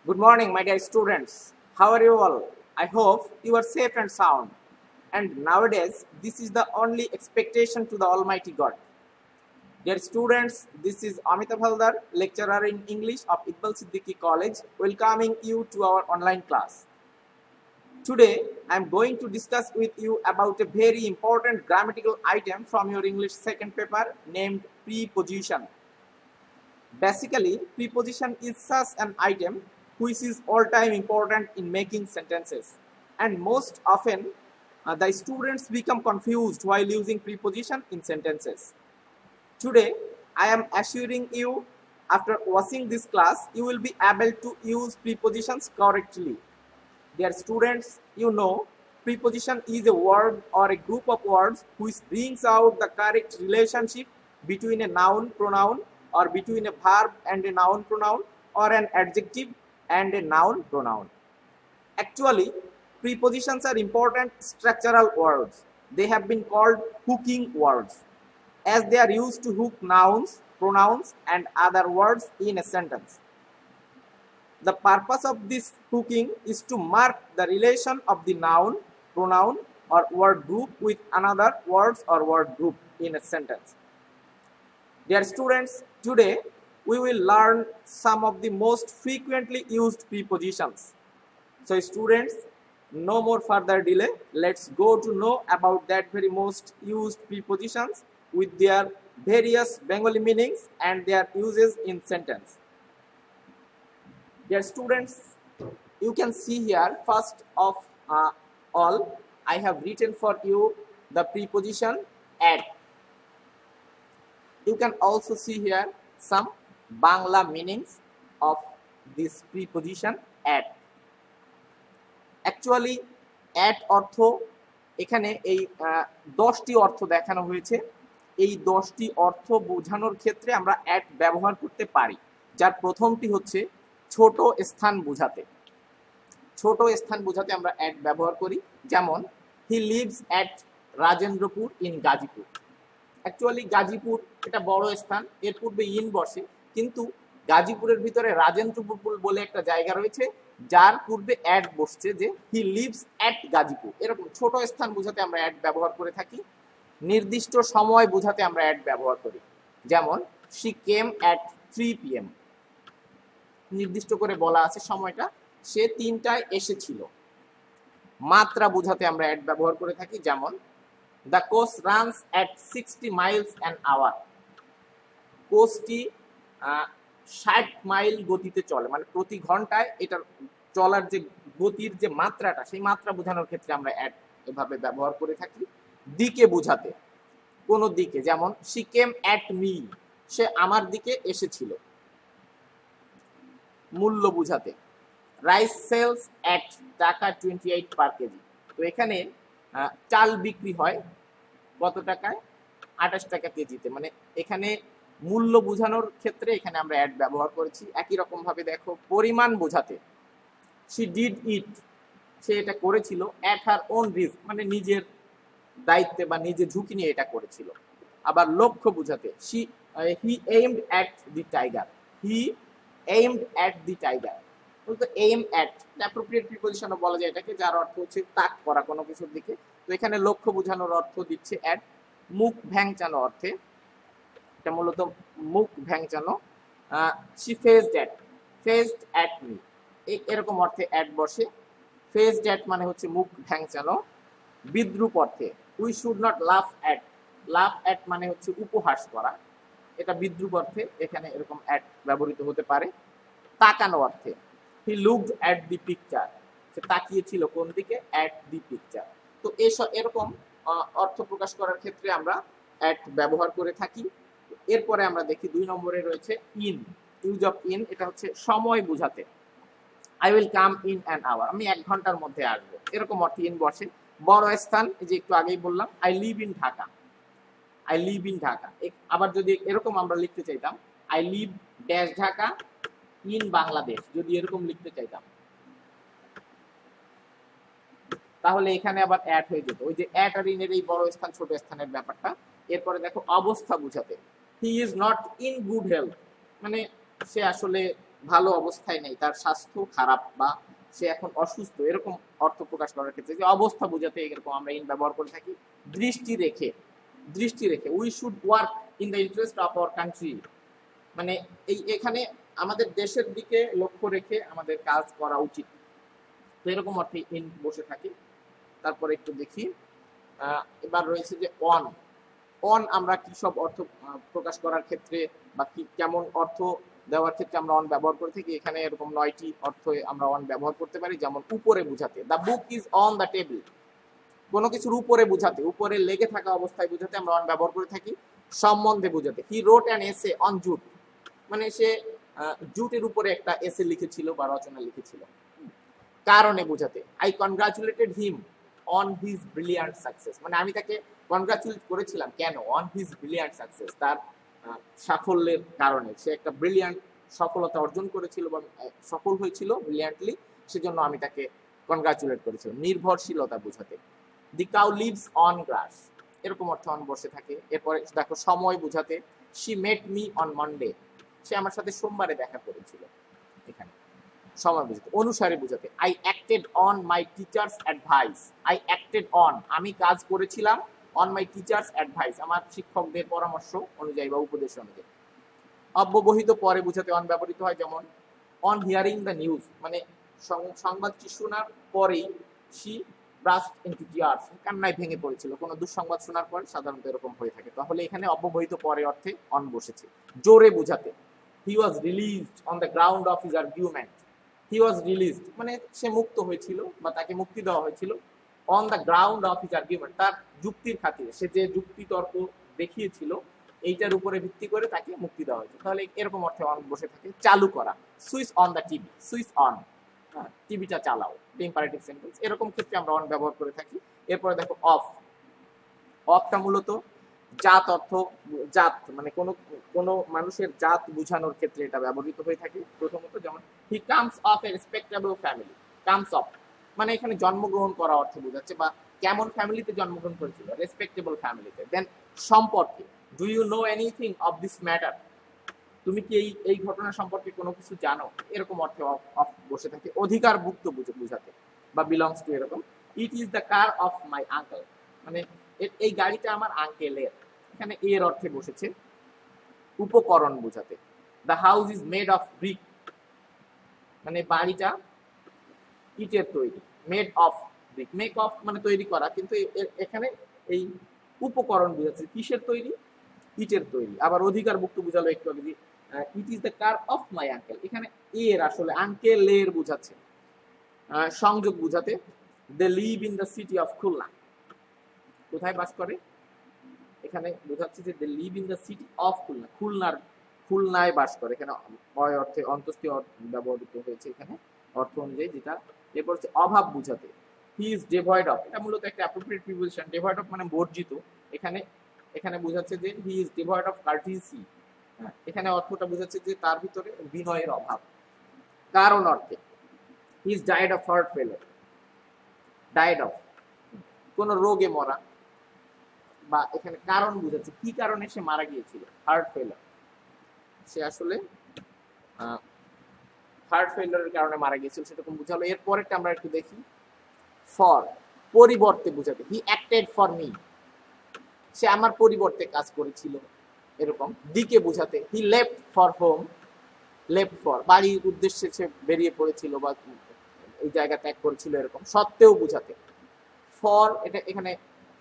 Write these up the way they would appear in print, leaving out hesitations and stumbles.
Good morning, my dear students. How are you all? I hope you are safe and sound. And nowadays, this is the only expectation to the Almighty God. Dear students, this is Amitabh Haldar, lecturer in English of Iqbal Siddiqui College, welcoming you to our online class. Today, I am going to discuss with you about a very important grammatical item from your English second paper named preposition. Basically, preposition is such an item which is all time important in making sentences, and most often the students become confused while using preposition in sentences. Today, I am assuring you, after watching this class, you will be able to use prepositions correctly. Dear students, you know, preposition is a word or a group of words which brings out the correct relationship between a noun pronoun or between a verb and a noun pronoun or an adjective and a noun pronoun. Actually, prepositions are important structural words. They have been called hooking words as they are used to hook nouns, pronouns and other words in a sentence. The purpose of this hooking is to mark the relation of the noun, pronoun or word group with another words or word group in a sentence. Dear students, today we will learn some of the most frequently used prepositions. So students, no more further delay. Let's go to know about that very most used prepositions with their various Bengali meanings and their uses in sentence. Dear students, you can see here first of all, I have written for you the preposition at. You can also see here some Bangla meanings of this preposition at. Actually, at অর্থ এখানে এই 10টি অর্থ দেখানো হয়েছে। এই 10টি অর্থ বোঝানোর ক্ষেত্রে আমরা at ব্যবহার করতে পারি, যার প্রথমটি হচ্ছে ছোট স্থান বোঝাতে। ছোট স্থান বোঝাতে আমরা at ব্যবহার করি, যেমন he lives at Rajendrapur in Gazipur. Actually Gazipur এটা বড় স্থান, এর পূর্বে ইন বসে, কিন্তু গাজীপুরের ভিতরে রাজেন্দ্রপুর বলে একটা জায়গা রয়েছে যার পূর্বে অ্যাড বসছে, যে হি লিভস অ্যাট গাজীপুর। এরকম ছোট স্থান বোঝাতে আমরা অ্যাড ব্যবহার করে থাকি। নির্দিষ্ট সময় বোঝাতে আমরা অ্যাড ব্যবহার করি, যেমন শি কেম অ্যাট 3 PM। নির্দিষ্ট করে বলা আছে সময়টা, সে 3টায় এসেছিল। মাত্রা বোঝাতে আমরা অ্যাড ব্যবহার করে থাকি, যেমন The coach runs at 60 miles an hour. কোচটি 60 mile গতিতে চলে, মানে প্রতি ঘন্টায় এটার চলার যে গতির যে মাত্রাটা, সেই মাত্রা বোঝানোর ক্ষেত্রে আমরা অ্যাট এভাবে ব্যবহার করে থাকি। দিকে বোঝাতে, কোন দিকে, যেমন she came at me, সে আমার দিকে এসেছিল। মূল্য বোঝাতে, রাইস সেলস অ্যাট টাকা 28 পার কেজি। তো এখানে চাল বিক্রি হয় কত টাকায়? 28 টাকা কেজিতে। মানে এখানে মূল্য বোঝানোর ক্ষেত্রে এখানে আমরা অ্যাড ব্যবহার করেছি। একই রকম ভাবে দেখো, পরিমাণ বোঝাতে she did it, সে এটা করেছিল at her own risk, মানে নিজের দায়িত্বে বা নিজে ঝুঁকি নিয়ে এটা করেছিল। আবার লক্ষ্য বোঝাতে he aimed at the tiger, he aimed at the tiger। বলতো aim at অ্যাপ্রোপ্রিয়েট প্রিপোজিশনও বলা যায় এটাকে, যার অর্থ হচ্ছে তাক করা কোনো কিছুর দিকে। তো এখানে লক্ষ্য বোঝানোর অর্থ দিচ্ছে at। মুখ ভ্যাংচানো অর্থে, এটা মূলত মুখ ভ্যাংচানো, she faced at me, এরকম অর্থে at বসে। faced at মানে হচ্ছে মুখ ভ্যাংচানো। বিদ্রূপ অর্থে we should not laugh at মানে হচ্ছে উপহাস করা, এটা বিদ্রূপ অর্থে এখানে এরকম at ব্যবহৃত হতে পারে। তাকানো অর্থে he looked at the picture, সে তাকিয়েছিল কোন দিকে? at the picture। তো এরকম অর্থ প্রকাশ করার ক্ষেত্রে আমরা at ব্যবহার করে থাকি। এরপরে আমরা দেখি 2 নম্বরে রয়েছে in, ইউজ অফ in। এটা হচ্ছে সময় বোঝাতে, I will come in an hour, আমি 1 ঘন্টার মধ্যে আসবো, এরকম অর্থে in বসে। বড় স্থান, এই যে একটু আগেই বললাম I live in Dhaka, I live in Dhaka. আবার যদি এরকম আমরা লিখতে চাইতাম I live dash Dhaka in Bangladesh, যদি এরকম লিখতে চাইতাম তাহলে এখানে আবার অ্যাড হয়ে যেত। ওই যে অ্যাট আর ইন এর এই বড় স্থান ছোট স্থানের ব্যাপারটা। এরপরে দেখো অবস্থা বোঝাতে, he is not in good health, মানে সে আসলে ভালো অবস্থায় নেই, তার স্বাস্থ্য খারাপ বা সে এখন অসুস্থ, এরকম অর্থ প্রকাশ করার ক্ষেত্রে যে অবস্থা বোঝাতে এরকম আমরা ইন ব্যবহার করে থাকি। দৃষ্টি রেখে, দৃষ্টি রেখে, we should work in the interest of our country, মানে এখানে আমাদের দেশের দিকে লক্ষ্য রেখে আমাদের কাজ করা উচিত। তো এরকম অর্থে ইন বসে থাকি। তারপরে একটু দেখি, এবার রয়েছে যে অন। অন আমরা কি সব অর্থ প্রকাশ করার ক্ষেত্রে বা কি কেমন অর্থ দেওয়ার ক্ষেত্রে আমরা অন ব্যবহার করে থাকি। এখানে এরকম 9টি অর্থে আমরা অন ব্যবহার করতে পারি। যেমন উপরে বোঝাতে, the book is on the table, কোনো কিছুর উপরে বোঝাতে, উপরে লেগে থাকা অবস্থায় বোঝাতে আমরা অন ব্যবহার করে থাকি। সম্বন্ধে বোঝাতে, হি রোট অ্যান এসে অন জুট, মানে সে জুটের উপরে একটা এসে লিখেছিল বা রচনা লিখেছিল। কারণে বোঝাতে, I কনগ্রাচুলেটেড him on his brilliant success, মানে আমি তাকে কনগ্রাচুলেট করেছিলাম কেন, অন হিজ ব্রিলিয়ান্ট সাকসেস, তার সাফল্যের কারণে, সে একটা ব্রিলিয়ান্ট সফলতা অর্জন করেছিল বা সফল হয়েছিল ব্রিলিয়ান্টলি, সেজন্য আমি তাকে কনগ্রাচুলেট করেছিলাম। নির্ভরশীলতা বোঝাতে, the cow lives on grass, এরকম অর্থে অন বসে থাকে। এরপরে দেখো সময় বোঝাতে, she met me on Monday, সে আমার সাথে সোমবারে দেখা করেছিল। এখানে সময় বোঝাতে। অনুসারে বোঝাতে, I acted on my teachers advice, I acted on, আমি কাজ করেছিলাম, অন মাই টিচার্স অ্যাডভাইস, আমার শিক্ষকদের পরামর্শ অনুযায়ী বা উপদেশ অনুযায়ী। অব্যবহিত পরে বোঝাতে অন ব্যবহৃত হয়, যেমন অন হিয়ারিং দ্য নিউজ, মানে সংবাদটি শোনার পরেই সি ব্রাস্ট ইনটু টিয়ার্স, কান্নায় ভেঙে পড়েছিল। কোনো দুঃসংবাদ শোনার পরে সাধারণত এরকম হয়ে থাকে। তাহলে এখানে অব্যবহিত পরে অর্থে অন বসেছে। জোরে বোঝাতে, he was released on the ground of his argument, he was released মানে সে মুক্ত হয়েছিল বা তাকে মুক্তি দেওয়া হয়েছিল, on the ground of his argument, তার যুক্তির খাতিরে, সে যে যুক্তি তর্ক দেখিয়েছিল এইটার উপরে ভিত্তি করে তাকে মুক্তি দেওয়া হয়েছে। তাহলে এরকম অর্থে অন বসে থাকে। চালু করা, switch on the TV, switch on, টিভিটা চালাও, ইম্পারেটিভ সেন্টেন্স, এরকম ক্ষেত্রে আমরা অন ব্যবহার করে থাকি। এরপরে দেখো অফ। অফটা মূলত জাত অর্থ, জাত মানে কোনো মানুষের জাত বোঝানোর ক্ষেত্রে এটা ব্যবহৃত হয়ে থাকে। প্রথমত যেমন he comes of A respectable family, comes of মানে এখানে জন্মগ্রহণ করা অর্থ বোঝাচ্ছে বা কেমন ফ্যামিলিতে জন্মগ্রহণ করেছিল, রেসপেক্টেবল ফ্যামিলিতে। দেন সম্পর্কে, do you know anything of this matter, তুমি কি এই ঘটনা সম্পর্কে কোনো কিছু জানো, এরকম অর্থে অফ বসে থাকে। অধিকারভুক্ত বোঝাতে বা বিলংস টু, এরকম। ইট is the car of my uncle, মানে এই গাড়িটা আমার আঙ্কেলের, এখানে এর অর্থে বসেছে। উপকরণ বোঝাতে, the house is made of brick, মানে বাড়িটা ইটের তৈরি। Made of brick, make of মানে তৈরি করা, কিন্তু এখানে এই উপকরণ বোঝাচ্ছে কিসের তৈরি, ইটের তৈরি। আবার অধিকারভুক্ত বোঝালো একটু আগে, it is the car of my uncle, এখানে এর আসলে আঙ্কেলের বোঝাচ্ছে। সংযোগ বোঝাতে, they live in the city of Khulna, কোথায় বাস করে, এখানে বোঝাচ্ছে যে they live in the city of Khulna, খুলনায় বাস করে। এখানে অয় অর্থে অন্তস্থীয় ব্যবহৃত হয়েছে এখানে অর্থ অনুযায়ী যেটা। এরপর হচ্ছে অভাব বোঝাতে, হি ইজ ডিভয়েড অফ, এটা মূলত একটা অ্যাপ্রোপ্রিয়েট প্রিপোজিশন। ডিভয়েড অফ মানে বর্জিত, এখানে বোঝাচ্ছে যে হি ইজ ডিভয়েড অফ কার্টিসি, এখানে অর্থটা বোঝাচ্ছে যে তার ভিতরে বিনয়ের অভাব। কারণ অর্থে, he is died of heart ফেলার, ডায়েড অফ কোন রোগে মরা, বা এখানে কারণ বোঝাচ্ছে কি কারণে সে মারা গিয়েছিল, হার্ট ফেলার, সে আসলে হার্ট ফেলারের কারণে মারা গিয়েছিল, সেরকম বুঝালো। এরপরেরটা আমরা একটু দেখি, ফর পরিবর্তে বোঝাতে, হি অ্যাক্টেড ফর মি, সে আমার পরিবর্তে কাজ করেছিল, এরকম। দিকে বোঝাতে, he left for home, left for বাড়ির উদ্দেশ্যে সে বেরিয়ে পড়েছিল বা এই জায়গা ত্যাগ করেছিল, এরকম। সত্ত্বেও বোঝাতে, ফর এটা এখানে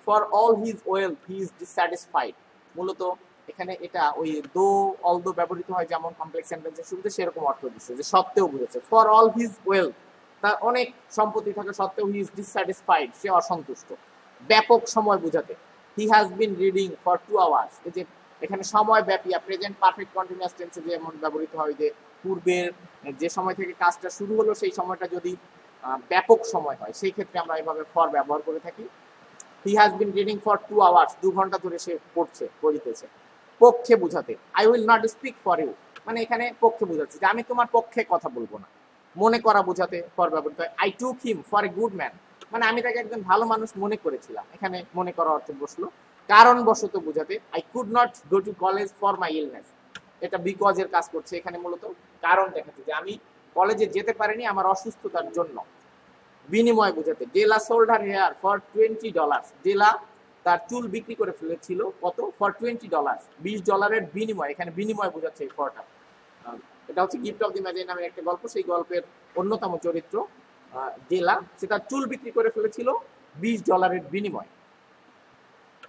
for all his wealth he is dissatisfied, মূলত এখানে এটা ওই দো অল দো ব্যবহৃত হয় যেমন কমপ্লেক্স সেন্টেন্সের শুরুতে, সেরকম অর্থ দিচ্ছে যে সত্ত্বেও বুঝেছে। ফর অল হিজ ওয়েলথ, তার অনেক সম্পত্তি থাকা সত্ত্বেও হি ইজ ডিসস্যাটিসফাইড, সে অসন্তুষ্ট। ব্যাপক সময় বোঝাতে, হি has been reading for 2 hours, এই যে এখানে সময় ব্যাপী প্রেজেন্ট পারফেক্ট কন্টিনিউয়াস টেন্সে যেমন ব্যবহৃত হয় যে পূর্বের যে সময় থেকে কাজটা শুরু হলো সেই সময়টা যদি ব্যাপক সময় হয়, সেই ক্ষেত্রে আমরা এভাবে ফর ব্যবহার করে থাকি। He has been reading for 2 hours, 2 ঘন্টা ধরে সে পড়িতেছে। পক্ষে বুঝাতে, I will not speak for you, মানে এখানে পক্ষে বুঝাচ্ছে যে আমি তোমার পক্ষে কথা বলবো না। মনে করা বোঝাতে ফর ব্যবহৃত হয়, I took him for a good man, মানে আমি তাকে একজন ভালো মানুষ মনে করেছিলাম, এখানে মনে করা অর্থে বসলো। কারণ বশত বোঝাতে, I could not go to college for my illness, এটা বিকজ এর কাজ করছে, এখানে মূলত কারণ দেখাচ্ছে যে আমি কলেজে যেতে পারিনি আমার অসুস্থতার জন্য। বিনিময় বোঝাতে, ডেলা সোল্ড হার হেয়ার ফর $20। ডেলা তার চুল বিক্রি করে ফেলেছিল কত? ফর $20, $20 বিনিময়। এখানে বিনিময় বোঝাচ্ছে এই ফরটা। এটা হচ্ছে গিফট অফ দি ম্যাজি নামের একটা গল্প, সেই গল্পের অন্যতম চরিত্র ডেলা, সে তার চুল বিক্রি করে ফেলেছিল $20 বিনিময়।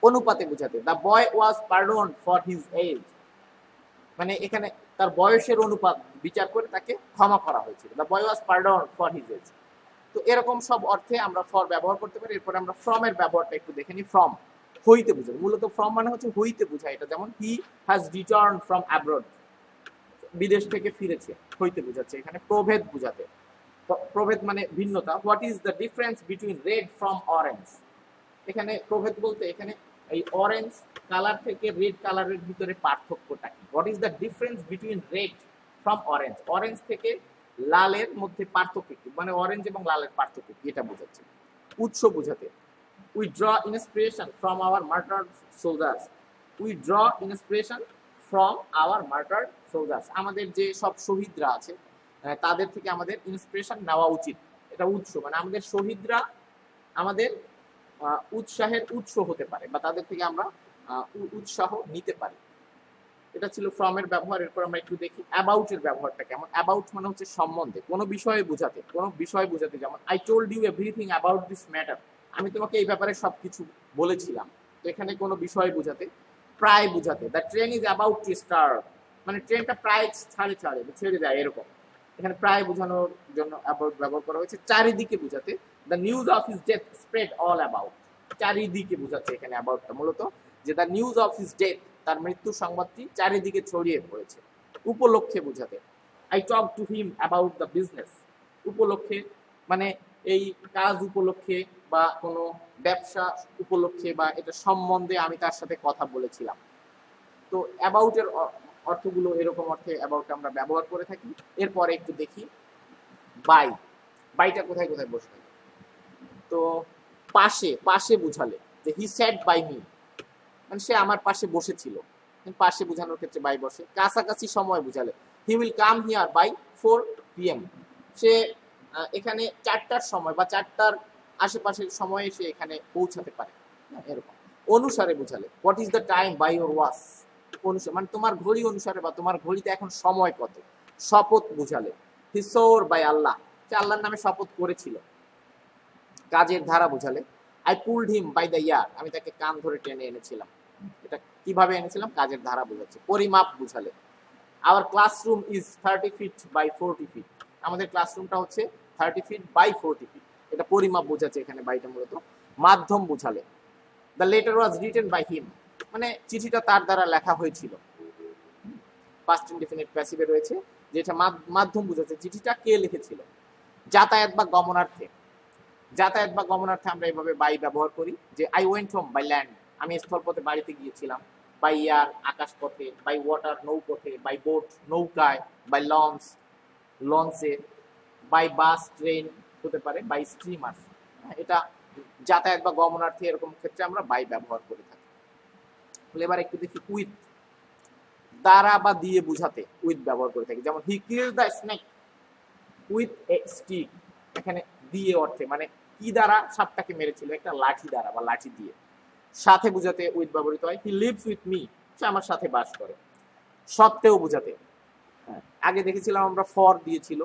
অনুপাতে বোঝাতে, the boy was pardoned for his age, মানে এখানে তার বয়সের অনুপাত বিচার করে তাকে ক্ষমা করা হয়েছিল। The boy was pardoned for his age. তো এরকম সব অর্থে আমরা ফর ব্যবহার করতে পারি। এরপরে আমরা ফ্রম এর ব্যবহারটা একটু দেখে নিই। ফ্রম হইতে বোঝায়, মূলত ফ্রম মানে হচ্ছে হইতে বোঝায়। এটা যেমন he has return from abroad, বিদেশ থেকে ফিরেছে, হইতে বোঝাচ্ছে। এখানে প্রভেদ বোঝাতে, প্রভেদ মানে ভিন্নতা। What is the difference between red from orange, এখানে প্রভেদ বলতে এখানে এই অরেঞ্জ কালার থেকে রেড কালারের ভিতরে পার্থক্যটা কি। What is the difference between red from orange, orange থেকে লালের মধ্যে পার্থক্য কি, মানে অরেঞ্জ এবং লালের পার্থক্য কি, এটা বোঝাচ্ছে। উৎস বোঝাতে, we draw inspiration from our martyred soldiers, we draw inspiration from our martyred soldiers, আমাদের যে সব শহীদরা আছে তাদের থেকে আমাদের ইন্সপিরেশন নেওয়া উচিত। এটা উৎস, মানে আমাদের শহীদরা আমাদের উৎসাহের উৎস হতে পারে, বা তাদের থেকে আমরা উৎসাহ নিতে পারি। এটা ছিল ফ্রম এর ব্যবহার। এরপর আমরা একটু দেখি অ্যাবাউট এর ব্যবহারটা কেমন। অ্যাবাউট মানে হচ্ছে সম্বন্ধে, কোনো বিষয়ে বোঝাতে, কোনো বিষয় বোঝাতে। যেমন I told you everything about this matter, আমি তোমাকে এই ব্যাপারে সবকিছু বলেছিলাম। তো এখানে কোনো বিষয় বোঝাতে। প্রায় বোঝাতে, the train is about to start, মানে ট্রেনটা প্রায় ছেড়ে যায় এরকম। এখানে প্রায় বোঝানোর জন্য অ্যাবাউট ব্যবহার করা হয়েছে। চারিদিকে বোঝাতে, the news of his death spread all about, চারিদিকে বোঝাচ্ছে এখানে অ্যাবাউটটা মূলত, যে the news of his death, তার মৃত্যু সংবাদটি চারিদিকে ছড়িয়ে পড়েছে। উপলক্ষে বোঝাতে, I talk to him about the business, উপলক্ষে মানে এই কাজ উপলক্ষে বা কোনো ব্যবসা উপলক্ষে বা এটা সম্বন্ধে আমি তার সাথে কথা বলেছিলাম। তো অ্যাবাউটের অর্থগুলো এরকম অর্থে অ্যাবাউট আমরা ব্যবহার করে থাকি। এরপরে একটু দেখি বাই, বাইটা কোথায় কোথায় বসে থাকে। তো পাশে, পাশে বুঝালে, যে হি স্যাট বাই মি, মানে সে আমার পাশে বসেছিল, পাশে বোঝানোর ক্ষেত্রে বাই বসে। কাছাকাছি সময় বুঝালে, he will come here by 4 PM, সে এখানে 4টার সময় বা 4টার আশেপাশের সময়ে সে এখানে পৌঁছাতে পারে, এরকম। অনুসারে বুঝালে, what is the time by your watch, অনুসারে মানে তোমার ঘড়ি অনুসারে বা তোমার ঘড়িতে এখন সময় কত। শপথ বুঝালে, হি সোর বাই আল্লাহ, সে আল্লাহর নামে শপথ করেছিল। কাজের ধারা বুঝালে, I pulled him by the ear, আমি তাকে কান ধরে টেনে এনেছিলাম। এটা কিভাবে এনেছিলাম, কাজের ধারা বোঝাচ্ছে। পরিমাপ বুঝালে, our classroom is 30 feet by 40 feet, আমাদের ক্লাসরুমটা হচ্ছে 30 feet by 40 feet, এটা পরিমাপ বোঝাচ্ছে এখানে বাইটা মূলত। মাধ্যম বুঝালে, the letter was written by him, মানে চিঠিটা তার দ্বারা লেখা হয়েছিল। পাস্ট ইনডেফিনিট প্যাসিভে রয়েছে, যেটা মাধ্যম বুঝাচ্ছে চিঠিটা কে লিখেছিল। যাতায়াত বা গমনার্থে, যাতায়াত বা গমনার্থে আমরা এইভাবে বাই ব্যবহার করি, যে I went home by land, আমি স্থলপথে বাড়িতে গিয়েছিলাম। বাই এয়ার আকাশপথে, বাই ওয়াটার নৌপথে, বাই বোট নৌকায়, বাই লঞ্চ লঞ্চে, বাই বাস ট্রেন হতে পারে, বাই স্টিমার। এটা যাতায়াত বা গমনার্থে এরকম ক্ষেত্রে আমরা বাই ব্যবহার করে থাকি। এবার একটু দেখি উইথ, দ্বারা বা দিয়ে বুঝাতে উইথ ব্যবহার করে থাকি। যেমন he killed the snake with a stick, এখানে দিয়ে অর্থে মানে কি দ্বারা সাপটাকে মেরেছিল, একটা লাঠি দ্বারা বা লাঠি দিয়ে। সাথে বুঝাতে উইথ ব্যবহৃত হয়, হি লিভস উইথ মি, সে আমার সাথে বাস করে। সত্ত্বেও বুঝাতে, আগে দেখেছিলাম আমরা ফর দিয়েছিল,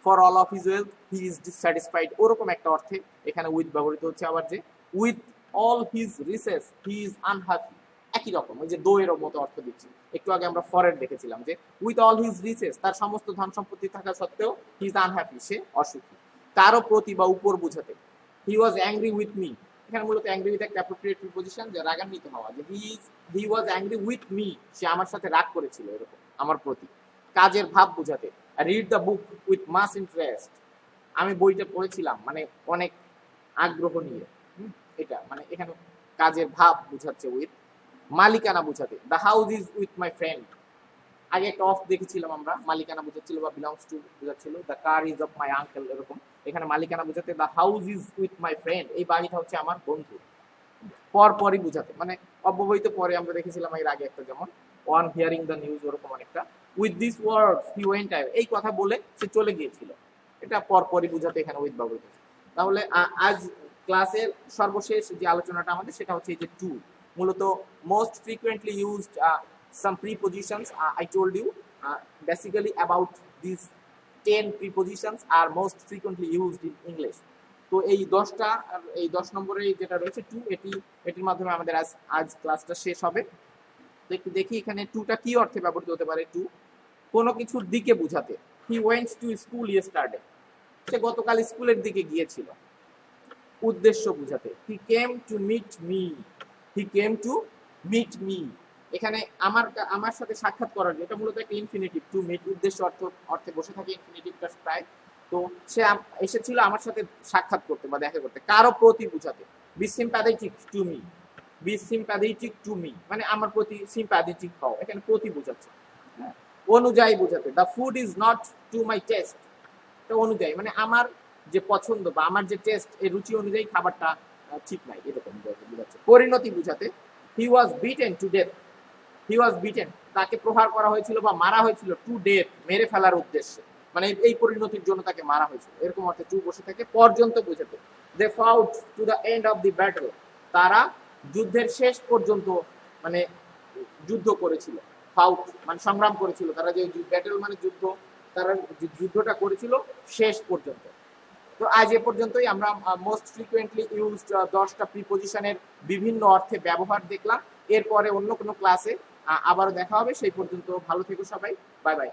for all of his wealth he is dissatisfied, ওরকম একটা অর্থে এখানে উইথ ব্যবহৃত হচ্ছে। আবার যে with all his riches he is unhappy, একই রকম, ওই যে দো এর মতো অর্থ দিচ্ছি। একটু আগে আমরা ফরের দেখেছিলাম যে উইথ অল হিজ রিসেস, তার সমস্ত ধন সম্পত্তি থাকা সত্ত্বেও হি ইজ আনহ্যাপি, সে অসুখী। কারো প্রতি বা উপর বুঝাতে, হি ওয়াজ অ্যাংরি উইথ মি, এখানে মূলত অ্যাংরি উইথ একটা অ্যাপ্রোপ্রিয়েট প্রিপোজিশন, যে রাগান্বিত হওয়া, যে হি ওয়াজ অ্যাংরি উইথ মি, সে আমার সাথে রাগ করেছিল, এরকম আমার প্রতি। কাজের ভাব বুঝাতে, read the book with much interest, আমি বইটা পড়েছিলাম মানে অনেক আগ্রহ নিয়ে, এটা মানে এখানে কাজের ভাব বুঝাচ্ছে উইথ। মালিকানা বুঝাতে, the house is with my friend, আগে একটা অফ দেখেছিলাম আমরা, মালিকানা বুঝাচ্ছিল বা বিলংস টু বুঝাচ্ছিল। The car is of my uncle, এরকম। এখানে মালিকানা বুঝাতে the house is with my friend, এই বাড়িটা হচ্ছে আমার বন্ধু। পরপরই বুঝাতে, মানে অব্যবহিত পরে আমরা দেখেছিলাম এর আগে একটা, যেমন অন হিয়ারিং দ্য নিউজ, ওরকম অনেকটা। With this words he went away, এই কথা বলে সে চলে গিয়েছিল। এটা পরপরই বুঝাতে এখানে উইথ বাবল। তাহলে আজ ক্লাসের সর্বশেষ যে আলোচনাটা আমাদের সেটা হচ্ছে এই যে টু, মূলত most frequently used some prepositions. I told you basically about these 10 prepositions are most frequently used in English. তো এই 10টা, এই 10 নম্বরে যেটা রয়েছে টু, এটির মাধ্যমে আমাদের আজ ক্লাসটা শেষ হবে। তো একটু দেখি এখানে টুটা কি অর্থে ব্যবহৃত হতে পারে। টু, কোনো কিছুর দিকে বোঝাতে। He went to school yesterday, সে গতকাল স্কুলের দিকে গিয়েছিল। উদ্দেশ্য বোঝাতে, he came to meet me, he came to meet me, এখানে আমার সাথে সাক্ষাৎ করার, এটা মূলত একটা ইনফিনিটিভ। টু মিট উদ্দেশ্য অর্থে বসে থাকে ইনফিনিটিভটা প্রায়। তো সে এসেছিল আমার সাথে সাক্ষাৎ করতে বা দেখা করতে। কারো প্রতি বোঝাতে, be sympathetic to me, be sympathetic to me মানে আমার প্রতি সিম্প্যাথেটিক হও, এখানে প্রতি বোঝাচ্ছে। অনুযায়ী বোঝাতে, the food is not to my test, তো অনুযায়ী মানে আমার যে পছন্দ বা আমার যে টেস্ট, এই রুচি অনুযায়ী খাবারটা ঠিক নাই, এরকম বোঝাচ্ছে। পরিণতি বোঝাতে, he was beaten to death, he was beaten তাকে প্রহার করা হয়েছিল বা মারা হয়েছিল, টু ডেথ মেরে ফেলার উদ্দেশ্যে, মানে এই পরিণতির জন্য তাকে মারা হয়েছিল, এরকম অর্থে টু বসে থাকে। পর্যন্ত বোঝাতে, they fought to the end of the battle, তারা যুদ্ধের শেষ পর্যন্ত মানে যুদ্ধ করেছিল। ফাউট মানে সংগ্রাম করেছিল, তারা যে ব্যাটল মানে যুদ্ধ, তারা যুদ্ধটা করেছিল শেষ পর্যন্ত। তো আজ এ পর্যন্তই আমরা মোস্ট ফ্রিকুয়েন্টলি ইউজড 10টা প্রিপজিশনের বিভিন্ন অর্থে ব্যবহার দেখলাম। এরপরে অন্য কোনো ক্লাসে আবারও দেখা হবে, সেই পর্যন্ত ভালো থেকো সবাই, বাই বাই।